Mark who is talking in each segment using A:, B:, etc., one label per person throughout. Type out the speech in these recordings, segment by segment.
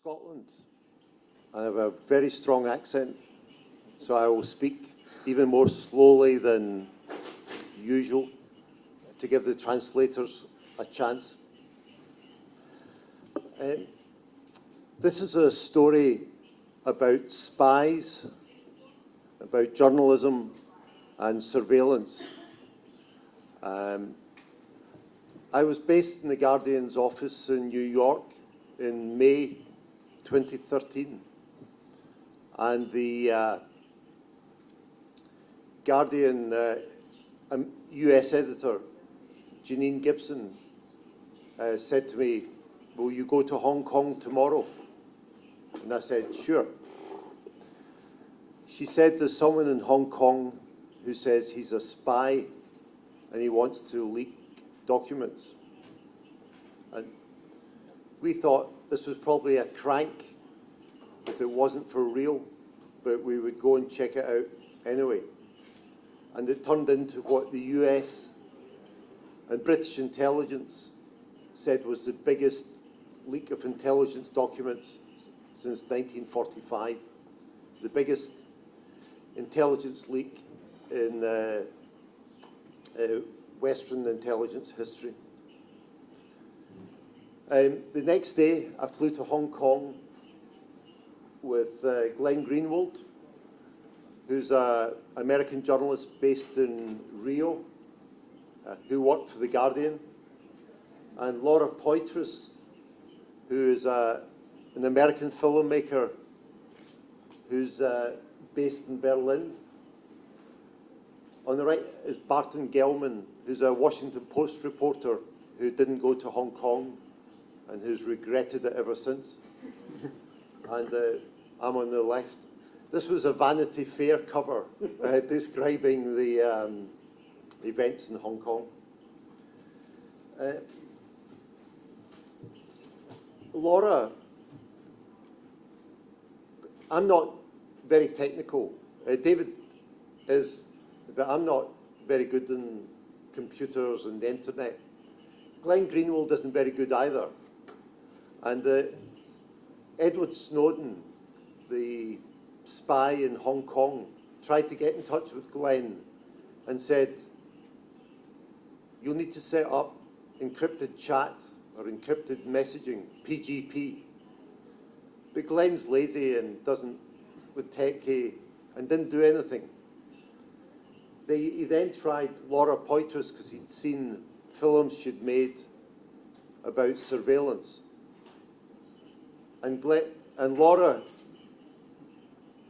A: Scotland. I have a very strong accent, so I will speak even more slowly than usual to give the translators a chance. This is a story about spies, about journalism and surveillance. I was based in the Guardian's office in New York in May 2013, and the Guardian US editor, Janine Gibson, said to me, "Will you go to Hong Kong tomorrow?" And I said, "Sure." She said, "There's someone in Hong Kong who says he's a spy and he wants to leak documents." And we thought this was probably a crank if it wasn't for real, but we would go and check it out anyway. And it turned into what the US and British intelligence said was the biggest leak of intelligence documents since 1945, the biggest intelligence leak in Western intelligence history. The next day, I flew to Hong Kong with Glenn Greenwald, who's an American journalist based in Rio, who worked for The Guardian, and Laura Poitras, who is an American filmmaker who's based in Berlin. On the right is Barton Gelman, who's a Washington Post reporter who didn't go to Hong Kong and who's regretted it ever since. And I'm on the left. This was a Vanity Fair cover describing the events in Hong Kong. Laura, I'm not very technical. David is, but I'm not very good in computers and the internet. Glenn Greenwald isn't very good either. And Edward Snowden, the spy in Hong Kong, tried to get in touch with Glenn and said, "You'll need to set up encrypted chat or encrypted messaging, PGP." But Glenn's lazy and doesn't with techie and didn't do anything. He then tried Laura Poitras because he'd seen films she'd made about surveillance. And Laura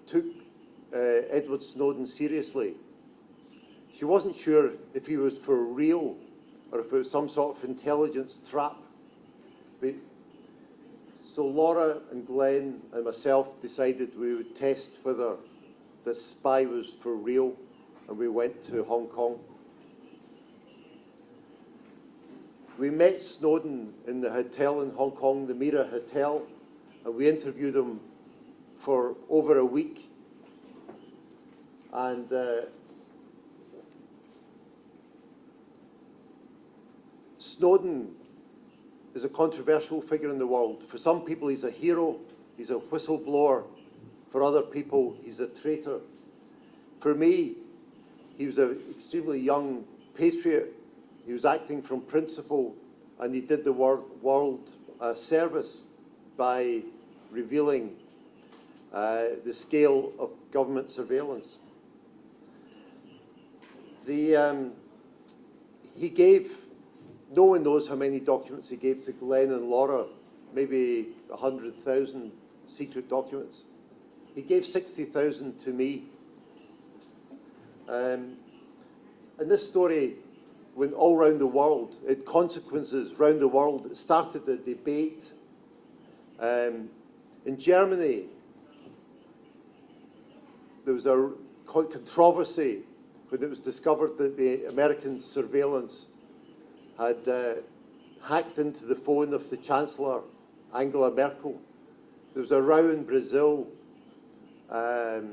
A: took Edward Snowden seriously. She wasn't sure if he was for real or if it was some sort of intelligence trap. So Laura and Glenn and myself decided we would test whether this spy was for real, and we went to Hong Kong. We met Snowden in the hotel in Hong Kong, the Mira Hotel, and we interviewed him for over a week. And Snowden is a controversial figure in the world. For some people, he's a hero, he's a whistleblower. For other people, he's a traitor. For me, he was an extremely young patriot. He was acting from principle, and he did the world a service by revealing the scale of government surveillance. He gave, no one knows how many documents he gave to Glenn and Laura, maybe 100,000 secret documents. He gave 60,000 to me. And this story went all around the world. It had consequences around the world. It started a debate. In Germany, there was a controversy when it was discovered that the American surveillance had hacked into the phone of the Chancellor, Angela Merkel. There was a row in Brazil. The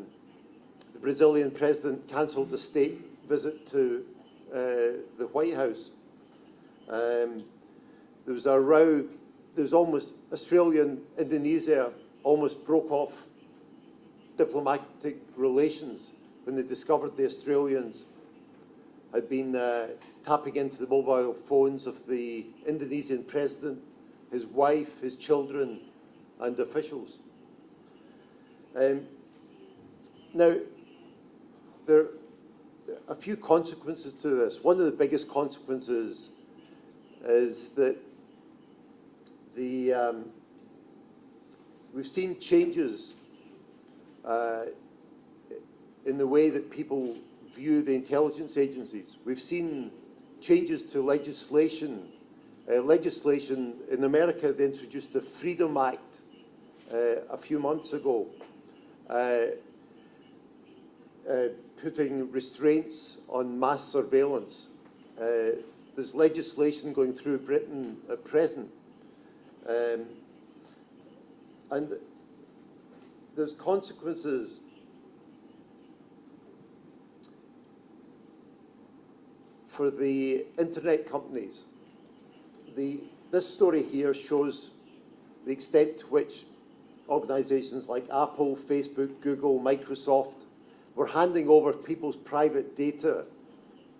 A: Brazilian president cancelled a state visit to the White House. There was a row. There was almost Australia and Indonesia almost broke off diplomatic relations when they discovered the Australians had been tapping into the mobile phones of the Indonesian president, his wife, his children, and officials. Now, there are a few consequences to this. One of the biggest consequences is that we've seen changes in the way that people view the intelligence agencies. We've seen changes to legislation. Legislation in America, they introduced the Freedom Act a few months ago, putting restraints on mass surveillance. There's legislation going through Britain at present. And there's consequences for the internet companies. This story here shows the extent to which organizations like Apple, Facebook, Google, Microsoft were handing over people's private data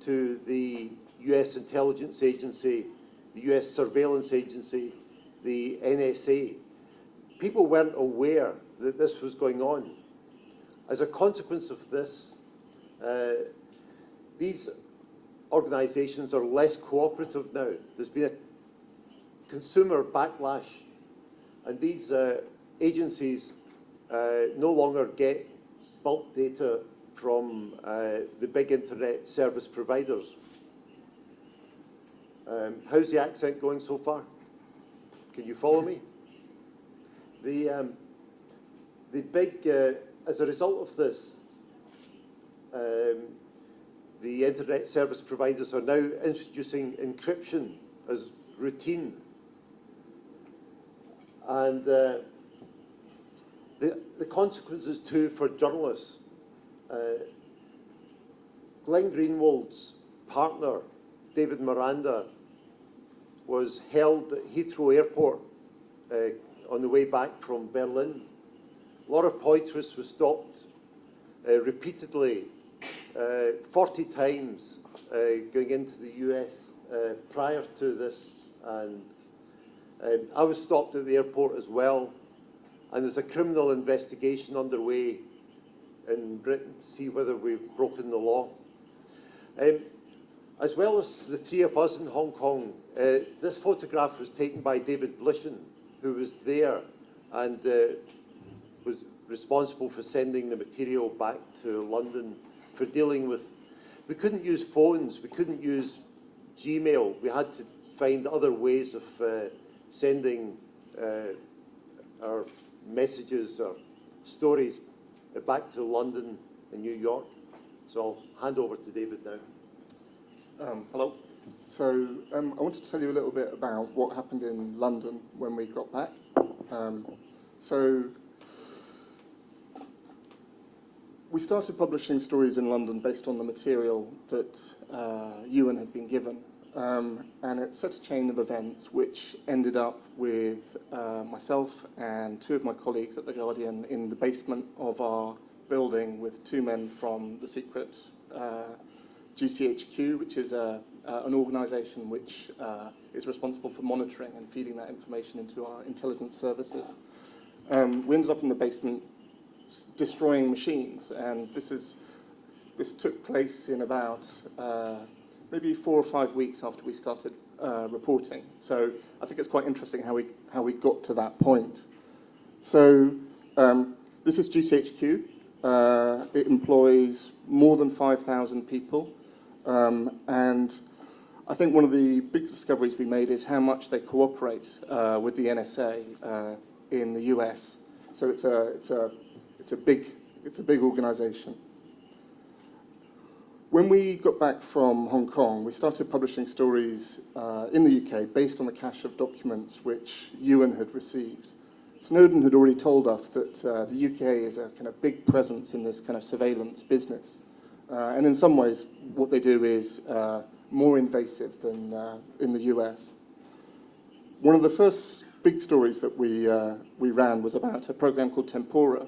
A: to the US intelligence agency, the US surveillance agency, the NSA. People weren't aware that this was going on. As a consequence of this, these organizations are less cooperative now. There's been a consumer backlash, and these agencies no longer get bulk data from the big internet service providers. How's the accent going so far? Can you follow me? The big, as a result of this, the internet service providers are now introducing encryption as routine. And the consequences too for journalists. Glenn Greenwald's partner, David Miranda, was held at Heathrow Airport on the way back from Berlin. Laura Poitras was stopped repeatedly, 40 times going into the US prior to this, and I was stopped at the airport as well, and there's a criminal investigation underway in Britain to see whether we've broken the law. As well as the three of us in Hong Kong, this photograph was taken by David Blishen, who was there and was responsible for sending the material back to London for dealing with. We couldn't use phones, we couldn't use Gmail, we had to find other ways of sending our messages or stories back to London and New York. So I'll hand over to David now.
B: Hello. So I wanted to tell you a little bit about what happened in London when we got back. So we started publishing stories in London based on the material that Ewen had been given. And it set a chain of events which ended up with myself and two of my colleagues at The Guardian in the basement of our building with two men from the secret GCHQ, which is an organisation which is responsible for monitoring and feeding that information into our intelligence services. We ended up in the basement destroying machines, and this took place in about maybe 4 or 5 weeks after we started reporting. So I think it's quite interesting how we got to that point. So this is GCHQ. It employs more than 5,000 people, and I think one of the big discoveries we made is how much they cooperate with the NSA in the US. So it's a big organisation. When we got back from Hong Kong, we started publishing stories in the UK based on the cache of documents which Ewen had received. Snowden had already told us that the UK is a kind of big presence in this kind of surveillance business. And in some ways, what they do is more invasive than in the US. One of the first big stories that we ran was about a program called Tempora.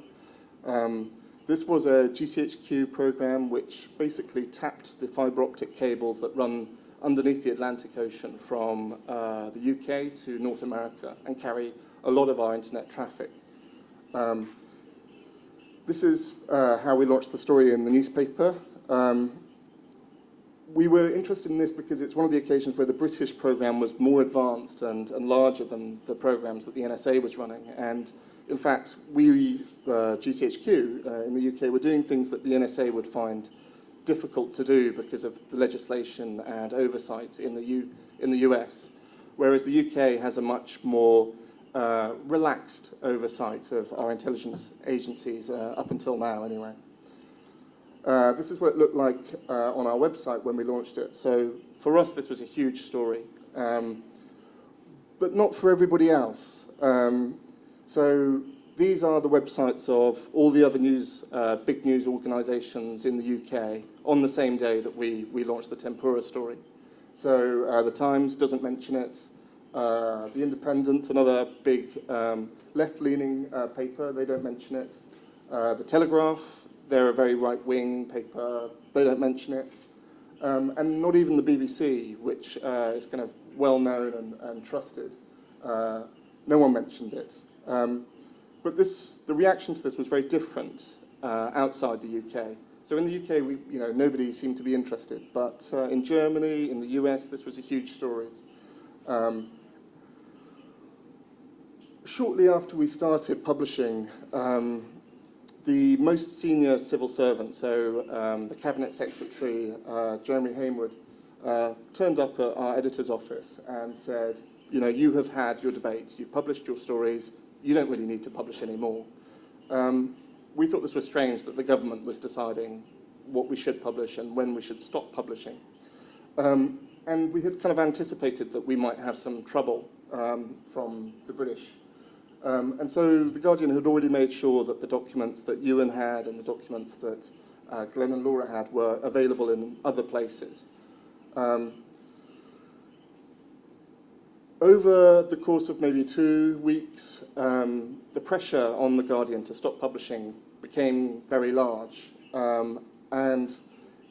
B: This was a GCHQ program which basically tapped the fiber optic cables that run underneath the Atlantic Ocean from the UK to North America and carry a lot of our internet traffic. This is how we launched the story in the newspaper. We were interested in this because it's one of the occasions where the British program was more advanced and larger than the programs that the NSA was running. And in fact, we, GCHQ in the UK, were doing things that the NSA would find difficult to do because of the legislation and oversight in the US, whereas the UK has a much more relaxed oversight of our intelligence agencies, up until now anyway. This is what it looked like on our website when we launched it. So for us, this was a huge story, but not for everybody else. So these are the websites of all the other big news organisations in the UK on the same day that we launched the Tempora story. So the Times doesn't mention it. The Independent, another big left-leaning paper, they don't mention it. The Telegraph, they're a very right-wing paper, they don't mention it. And not even the BBC, which is kind of well-known and trusted. No one mentioned it. But the reaction to this was very different outside the UK. So in the UK, nobody seemed to be interested. But in Germany, in the US, this was a huge story. Shortly after we started publishing, the most senior civil servant, so the Cabinet Secretary, Jeremy Hainwood, turned up at our editor's office and said, you have had your debate, you've published your stories, you don't really need to publish anymore. We thought this was strange that the government was deciding what we should publish and when we should stop publishing. And we had kind of anticipated that we might have some trouble from the British. And so The Guardian had already made sure that the documents that Ewen had and the documents that Glenn and Laura had were available in other places. Over the course of maybe 2 weeks, the pressure on The Guardian to stop publishing became very large. And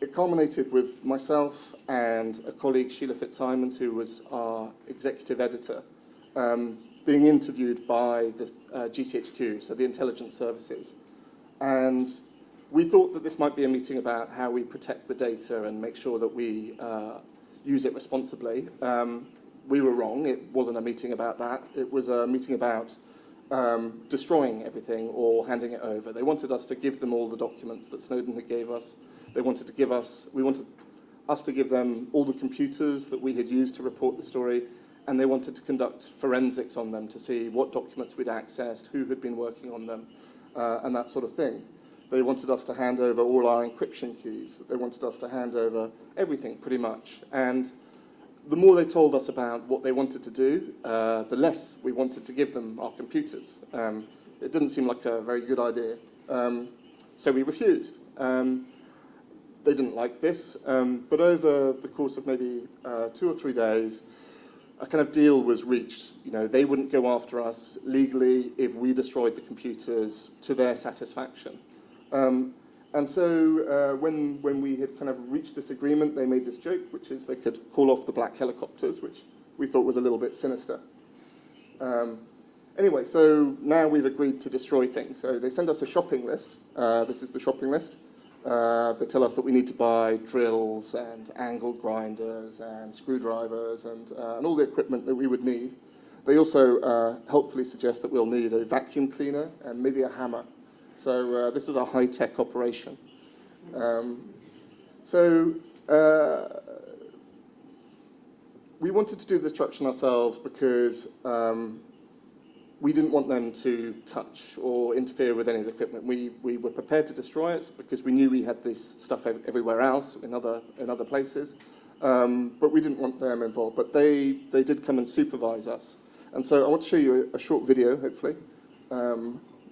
B: it culminated with myself and a colleague, Sheila Fitzsimons, who was our executive editor, being interviewed by the GCHQ, so the intelligence services. And we thought that this might be a meeting about how we protect the data and make sure that we use it responsibly. We were wrong. It wasn't a meeting about that. It was a meeting about destroying everything or handing it over. They wanted us to give them all the documents that Snowden had gave us. We wanted us to give them all the computers that we had used to report the story, and they wanted to conduct forensics on them to see what documents we'd accessed, who had been working on them, and that sort of thing. They wanted us to hand over all our encryption keys. They wanted us to hand over everything, pretty much. And the more they told us about what they wanted to do, the less we wanted to give them our computers. It didn't seem like a very good idea. So we refused. They didn't like this, but over the course of maybe 2 or 3 days, a kind of deal was reached. They wouldn't go after us legally if we destroyed the computers to their satisfaction. And so when we had kind of reached this agreement, they made this joke, which is they could call off the black helicopters, which we thought was a little bit sinister. Anyway, so now we've agreed to destroy things. So they send us a shopping list. This is the shopping list. They tell us that we need to buy drills and angle grinders and screwdrivers and all the equipment that we would need. They also helpfully suggest that we'll need a vacuum cleaner and maybe a hammer. So this is a high-tech operation. We wanted to do the destruction ourselves because we didn't want them to touch or interfere with any of the equipment. We were prepared to destroy it because we knew we had this stuff everywhere else in other places, but we didn't want them involved. But they did come and supervise us. And so I want to show you a short video, hopefully.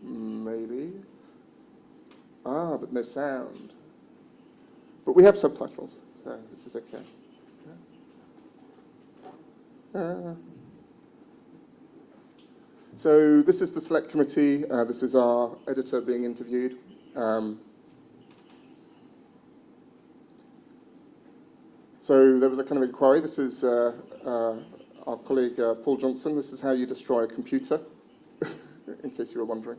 B: Maybe. But no sound. But we have subtitles, so this is okay. So this is the select committee. This is our editor being interviewed. So there was a kind of inquiry. This is our colleague Paul Johnson. This is how you destroy a computer, in case you were wondering.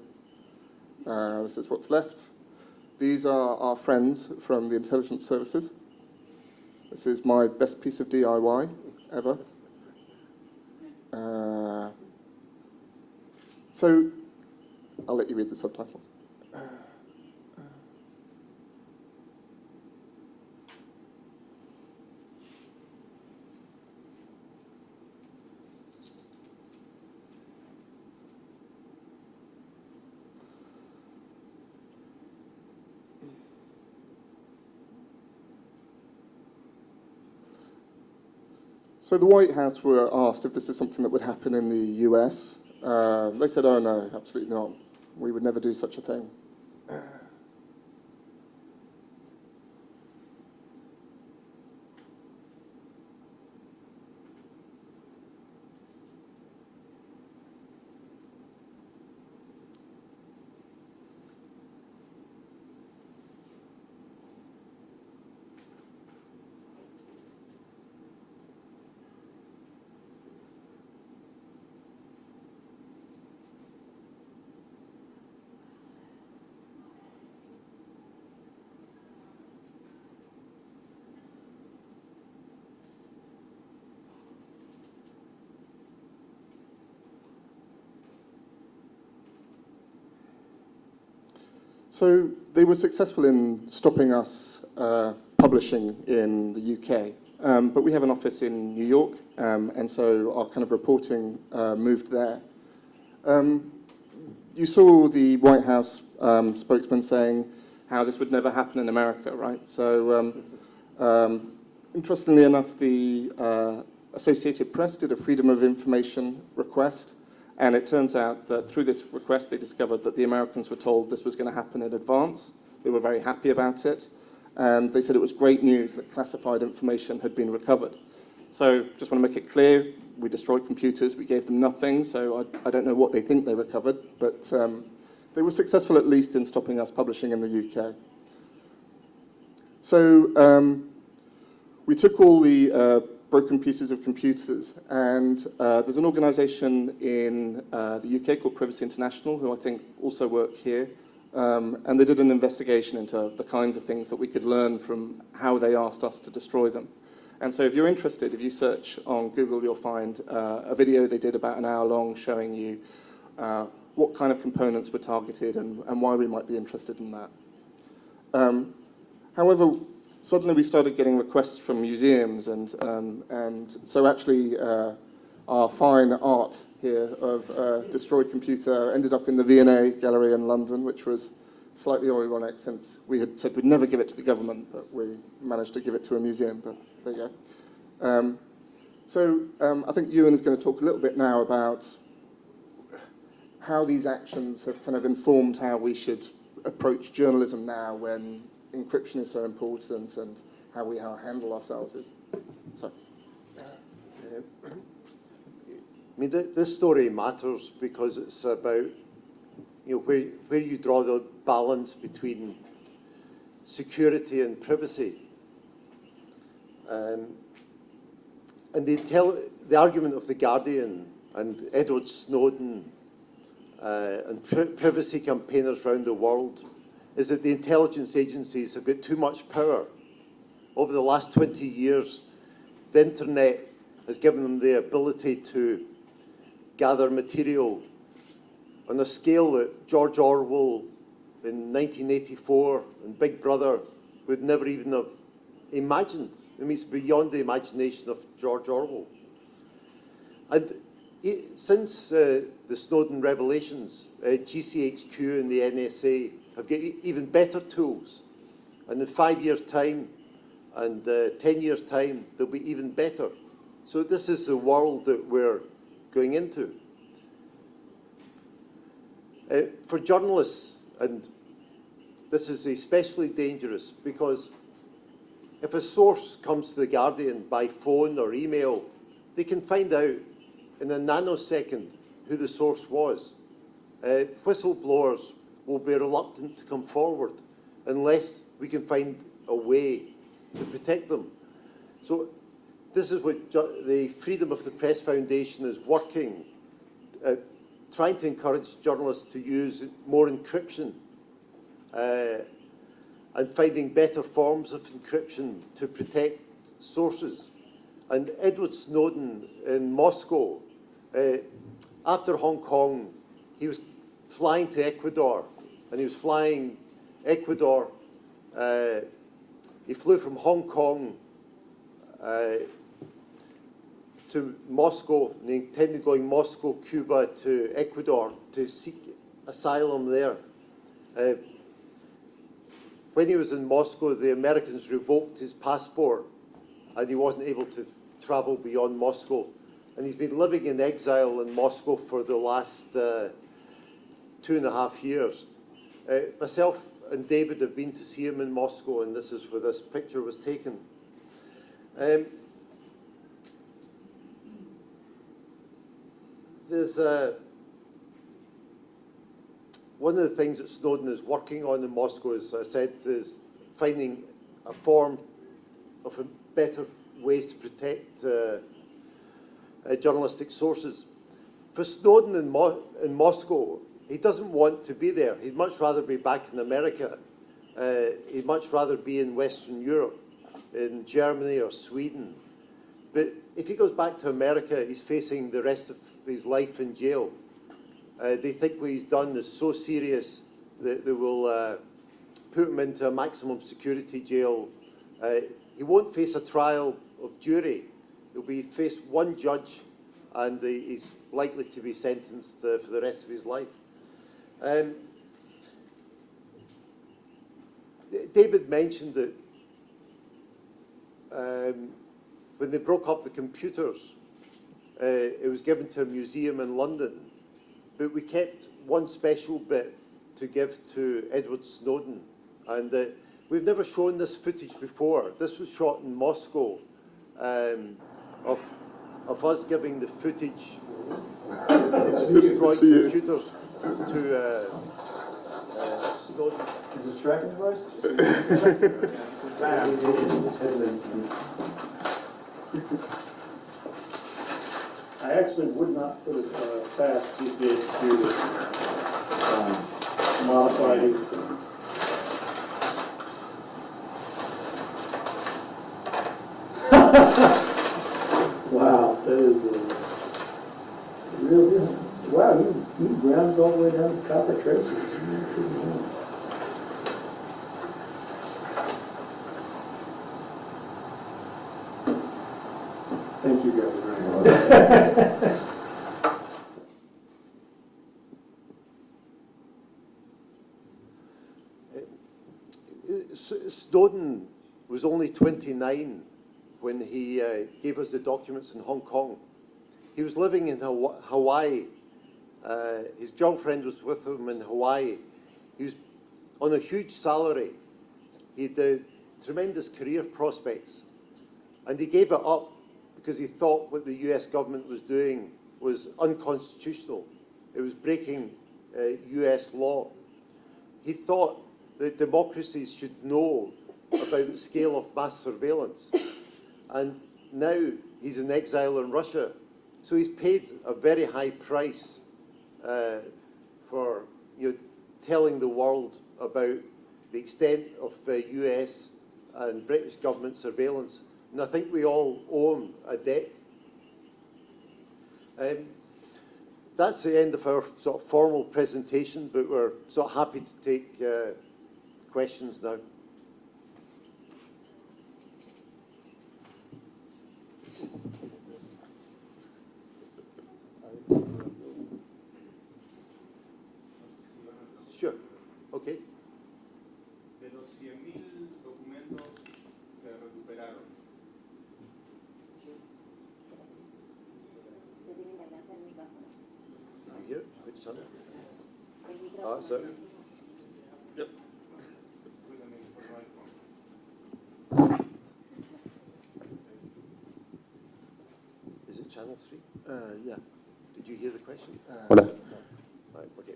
B: This is what's left. These are our friends from the intelligence services. This is my best piece of DIY ever. So I'll let you read the subtitles. So the White House were asked if this is something that would happen in the US. They said, oh no, absolutely not. We would never do such a thing. So they were successful in stopping us publishing in the UK, but we have an office in New York, and so our kind of reporting moved there. You saw the White House spokesman saying how this would never happen in America, right? So interestingly enough, the Associated Press did a Freedom of Information request. And it turns out that through this request, they discovered that the Americans were told this was going to happen in advance. They were very happy about it. And they said it was great news that classified information had been recovered. So just want to make it clear, we destroyed computers, we gave them nothing, so I don't know what they think they recovered, but they were successful at least in stopping us publishing in the UK. So we took all the broken pieces of computers, and there's an organisation in the UK called Privacy International, who I think also work here, and they did an investigation into the kinds of things that we could learn from how they asked us to destroy them. And so if you're interested, if you search on Google, you'll find a video they did about an hour long showing you what kind of components were targeted and why we might be interested in that. However, suddenly we started getting requests from museums, and so actually our fine art here of destroyed computer ended up in the V&A gallery in London, which was slightly ironic since we had said we'd never give it to the government, but we managed to give it to a museum, but there you go. I think Ewen is going to talk a little bit now about how these actions have kind of informed how we should approach journalism now when encryption is so important and how we handle ourselves is. Sorry.
A: I mean, this story matters because it's about, you know, where you draw the balance between security and privacy. And the argument of The Guardian and Edward Snowden and privacy campaigners around the world is that the intelligence agencies have got too much power. Over the last 20 years, the internet has given them the ability to gather material on a scale that George Orwell in 1984 and Big Brother would never even have imagined. I mean, it's beyond the imagination of George Orwell. And since the Snowden revelations, GCHQ and the NSA have got even better tools. And in 5 years' time and 10 years' time, they'll be even better. So this is the world that we're going into. For journalists, and this is especially dangerous because if a source comes to The Guardian by phone or email, they can find out in a nanosecond who the source was. Whistleblowers will be reluctant to come forward unless we can find a way to protect them. So this is what the Freedom of the Press Foundation is working, trying to encourage journalists to use more encryption and finding better forms of encryption to protect sources. And Edward Snowden in Moscow, after Hong Kong, he was flying to Ecuador, and he was flying Ecuador. He flew from Hong Kong to Moscow, and he intended going Moscow, Cuba to Ecuador to seek asylum there. When he was in Moscow, the Americans revoked his passport, and he wasn't able to travel beyond Moscow. And he's been living in exile in Moscow for the last 2.5 years. Myself and David have been to see him in Moscow, and this is where this picture was taken. There's one of the things that Snowden is working on in Moscow, as I said, is finding a form of a better ways to protect journalistic sources. For Snowden in Moscow, he doesn't want to be there. He'd much rather be back in America. He'd much rather be in Western Europe, in Germany or Sweden. But if he goes back to America, he's facing the rest of his life in jail. They think what he's done is so serious that they will put him into a maximum security jail. He won't face a trial of jury. He'll be face one judge, and he's likely to be sentenced for the rest of his life. David mentioned that when they broke up the computers, it was given to a museum in London, but we kept one special bit to give to Edward Snowden, and we've never shown this footage before. This was shot in Moscow, of us giving the footage of destroyed computers to Snowden.
C: Is it tracking device? I actually would not put it past GCHQ to modify these things. Wow, that is a real deal. Wow, you ground all the way down to copper traces. Thank you guys very much.
A: Snowden was only 29 when he gave us the documents in Hong Kong. He was living in Hawaii. His girlfriend was with him in Hawaii. He was on a huge salary. He had tremendous career prospects. And he gave it up because he thought what the US government was doing was unconstitutional. It was breaking US law. He thought that democracies should know about the scale of mass surveillance. And now he's in exile in Russia. So he's paid a very high price for telling the world about the extent of US and British government surveillance. And I think we all owe him a debt. That's the end of our sort of formal presentation, but we're sort of happy to take questions now. Sure. Okay.
D: De los 100.000 documentos que recuperaron.
A: Here, which one? Ah, sorry. Yep. Is it channel 3?
B: Yeah.
A: Did you hear the question?
E: Hola.
A: Right, okay.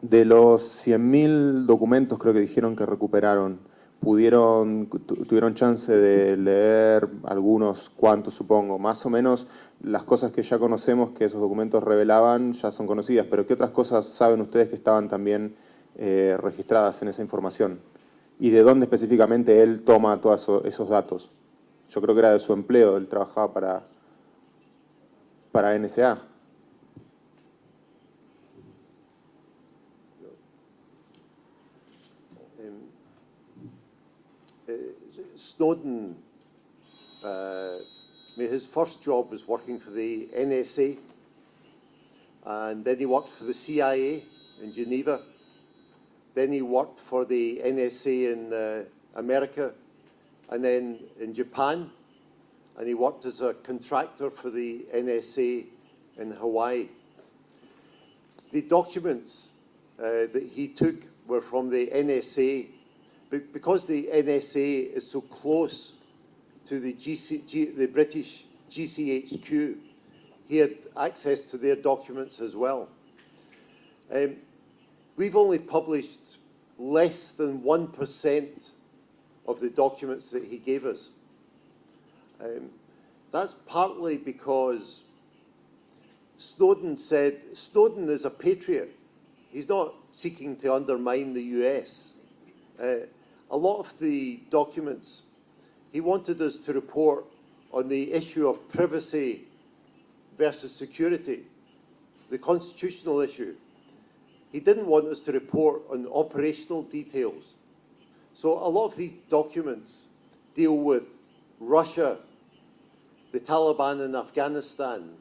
E: De los 100.000 documentos, creo que dijeron que recuperaron, ¿tuvieron chance de leer algunos cuantos, supongo? Más o menos las cosas que ya conocemos que esos documentos revelaban ya son conocidas, pero ¿qué otras cosas saben ustedes que estaban también registradas en esa información? ¿Y de dónde específicamente él toma todos esos datos? Yo creo que era de su empleo, él trabajaba para NSA.
A: Snowden, his first job was working for the NSA, and then he worked for the CIA in Geneva. Then he worked for the NSA in America, and then in Japan, and he worked as a contractor for the NSA in Hawaii. The documents that he took were from the NSA, but because the NSA is so close to the British GCHQ, he had access to their documents as well. We've only published less than 1% of the documents that he gave us. That's partly because Snowden said Snowden is a patriot. He's not seeking to undermine the US. A lot of the documents, he wanted us to report on the issue of privacy versus security, the constitutional issue. He didn't want us to report on operational details. So a lot of these documents deal with Russia, the Taliban in Afghanistan,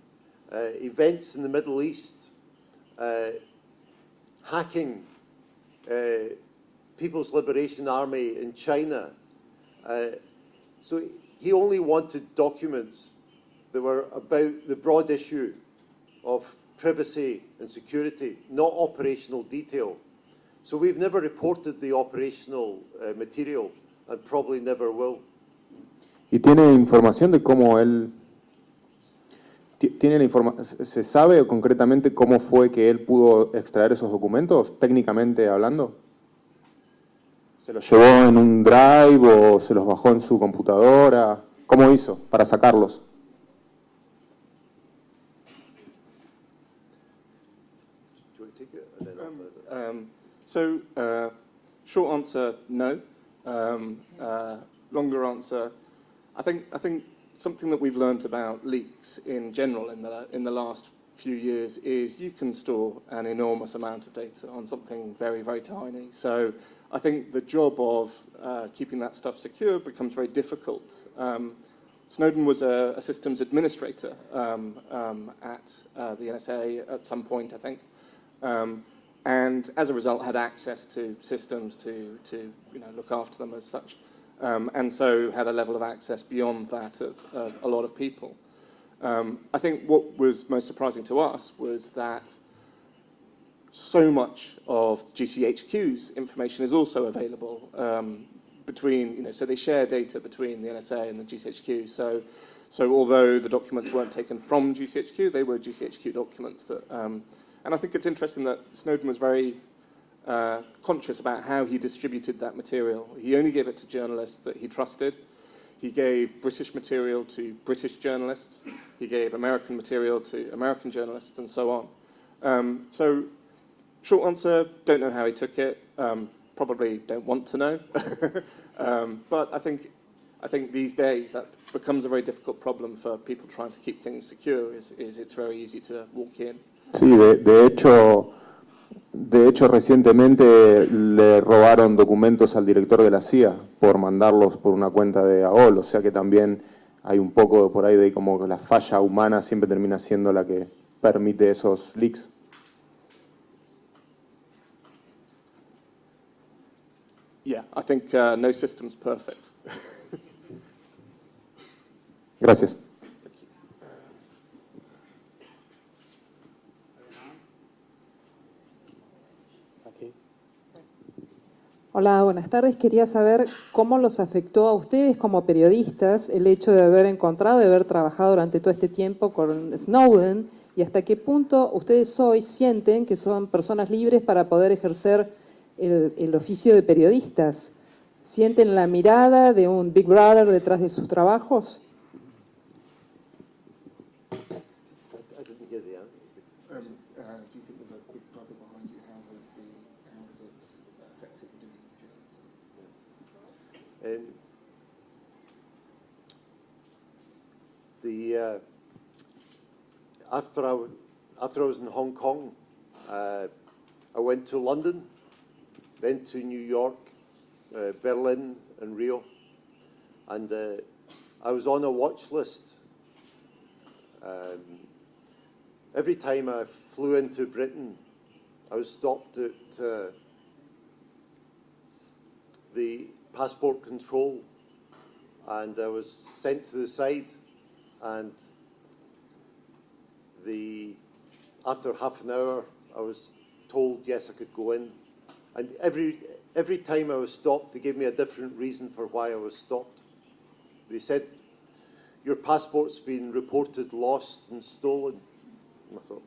A: events in the Middle East, hacking, People's Liberation Army in China. So he only wanted documents that were about the broad issue of privacy and security, not operational detail. So we've never reported the operational material and probably never will.
E: ¿Y tiene información de cómo él... ¿Se sabe concretamente cómo fue que él pudo extraer esos documentos, técnicamente hablando? ¿Se los llevó en un drive o se los bajó en su computadora? ¿Cómo hizo para sacarlos?
B: Short answer, no. Longer answer, I think something that we've learned about leaks in general in the last few years is you can store an enormous amount of data on something very, very tiny. So I think the job of keeping that stuff secure becomes very difficult. Snowden was a systems administrator at the NSA at some point, I think. And as a result had access to systems to look after them as such, and so had a level of access beyond that of a lot of people. I think what was most surprising to us was that so much of GCHQ's information is also available between, so they share data between the NSA and the GCHQ. So although the documents weren't taken from GCHQ, they were GCHQ documents that. And I think it's interesting that Snowden was very conscious about how he distributed that material. He only gave it to journalists that he trusted. He gave British material to British journalists. He gave American material to American journalists, and so on. So, short answer, don't know how he took it. Probably don't want to know. But I think these days that becomes a very difficult problem for people trying to keep things secure. Is it's very easy to walk in.
E: Sí, de hecho recientemente le robaron documentos al director de la CIA por mandarlos por una cuenta de AOL, o sea que también hay un poco por ahí de como que la falla humana siempre termina siendo la que permite esos leaks.
B: Yeah, I think no system's perfect.
E: Gracias.
F: Hola, buenas tardes. Quería saber cómo los afectó a ustedes como periodistas el hecho de haber encontrado, de haber trabajado durante todo este tiempo con Snowden y hasta qué punto ustedes hoy sienten que son personas libres para poder ejercer el oficio de periodistas. ¿Sienten la mirada de un Big Brother detrás de sus trabajos?
A: I didn't hear the answer.
B: Do you think there's a big brother behind you? How has it affected you
A: doing after I was in Hong Kong, I went to London, then to New York, Berlin and Rio, and I was on a watch list. Every time I flew into Britain, I was stopped at the passport control, and I was sent to the side, and after half an hour, I was told yes, I could go in. And every time I was stopped, they gave me a different reason for why I was stopped. They said, your passport's been reported lost and stolen. And I thought,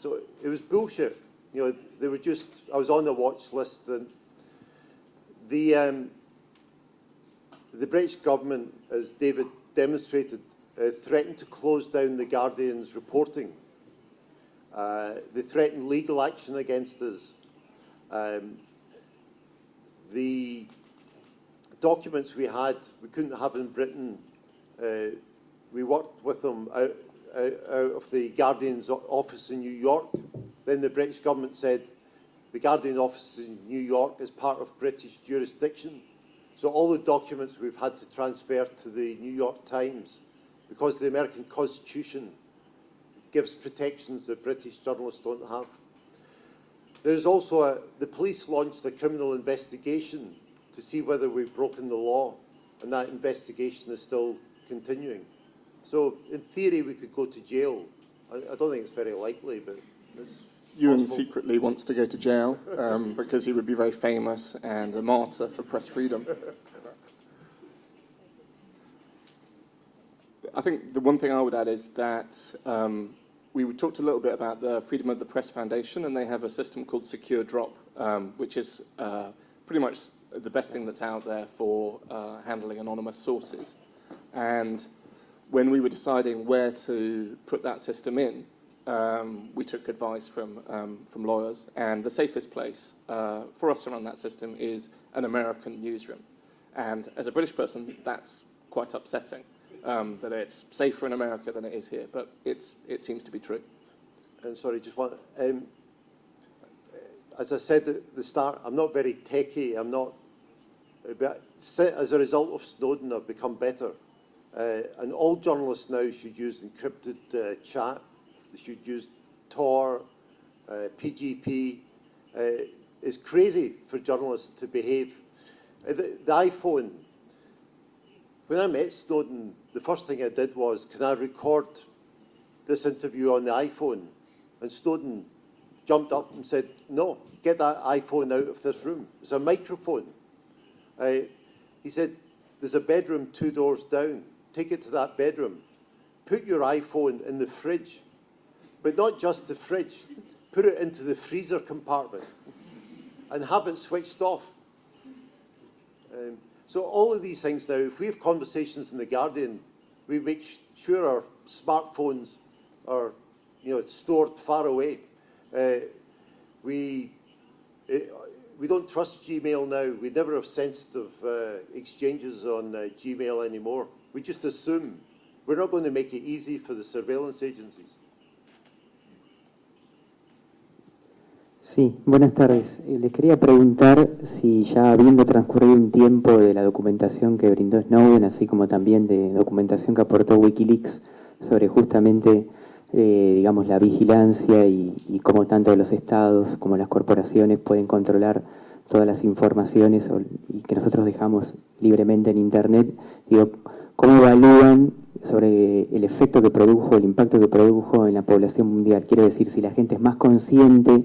A: so it was bullshit. They were just, I was on the watch list, and the British government, as David demonstrated, threatened to close down the Guardian's reporting. They threatened legal action against us. The documents we had, we couldn't have in Britain. We worked with them out of the Guardian's office in New York. Then the British government said the Guardian office in New York is part of British jurisdiction. So all the documents we've had to transfer to the New York Times, because the American Constitution gives protections that British journalists don't have. There's also the police launched a criminal investigation to see whether we've broken the law, and that investigation is still continuing. So in theory, we could go to jail. I don't think it's very likely, but it's
B: Ewen
A: possible.
B: secretly wants to go to jail because he would be very famous and a martyr for press freedom. I think the one thing I would add is that we talked a little bit about the Freedom of the Press Foundation, and they have a system called Secure Drop, which is pretty much the best thing that's out there for handling anonymous sources. And when we were deciding where to put that system in, we took advice from lawyers, and the safest place for us to run that system is an American newsroom. And as a British person, that's quite upsetting. That it's safer in America than it is here, but it seems to be true.
A: And sorry, just one. As I said at the start, I'm not very techie. I'm not. But as a result of Snowden, I've become better. And all journalists now should use encrypted chat. They should use Tor, PGP. It's crazy for journalists to behave. The iPhone. When I met Snowden, the first thing I did was, can I record this interview on the iPhone? And Snowden jumped up and said, no, get that iPhone out of this room. It's a microphone. He said, there's a bedroom 2 doors down. Take it to that bedroom. Put your iPhone in the fridge, but not just the fridge. Put it into the freezer compartment and have it switched off. So all of these things now, if we have conversations in The Guardian, we make sure our smartphones are, stored far away. We don't trust Gmail now. We never have sensitive exchanges on Gmail anymore. We just assume. We're not going to make it easy for the surveillance agencies.
G: Sí, buenas tardes. Les quería preguntar si ya habiendo transcurrido un tiempo de la documentación que brindó Snowden, así como también de documentación que aportó Wikileaks sobre justamente, digamos, la vigilancia y cómo tanto los estados como las corporaciones pueden controlar todas las informaciones y que nosotros dejamos libremente en Internet, digo, ¿cómo evalúan sobre el efecto que produjo, el impacto que produjo en la población mundial? Quiero decir, si la gente es más consciente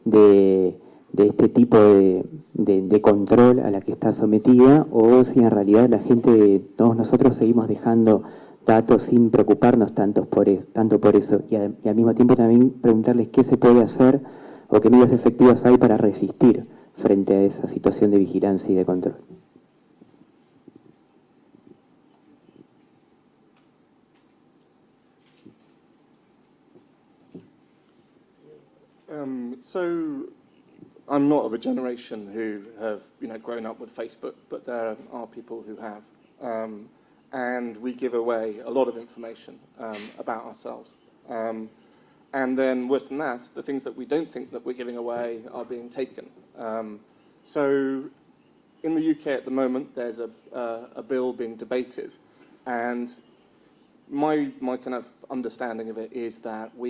G: de este tipo de control a la que está sometida, o si en realidad la gente, todos nosotros seguimos dejando datos sin preocuparnos tanto por eso. Y al mismo tiempo también preguntarles qué se puede hacer o qué medidas efectivas hay para resistir frente a esa situación de vigilancia y de control.
B: So I'm not of a generation who have grown up with Facebook, but there are people who have. And we give away a lot of information about ourselves. And then worse than that, the things that we don't think that we're giving away are being taken. So in the UK at the moment, there's a bill being debated, and my kind of understanding of it is that we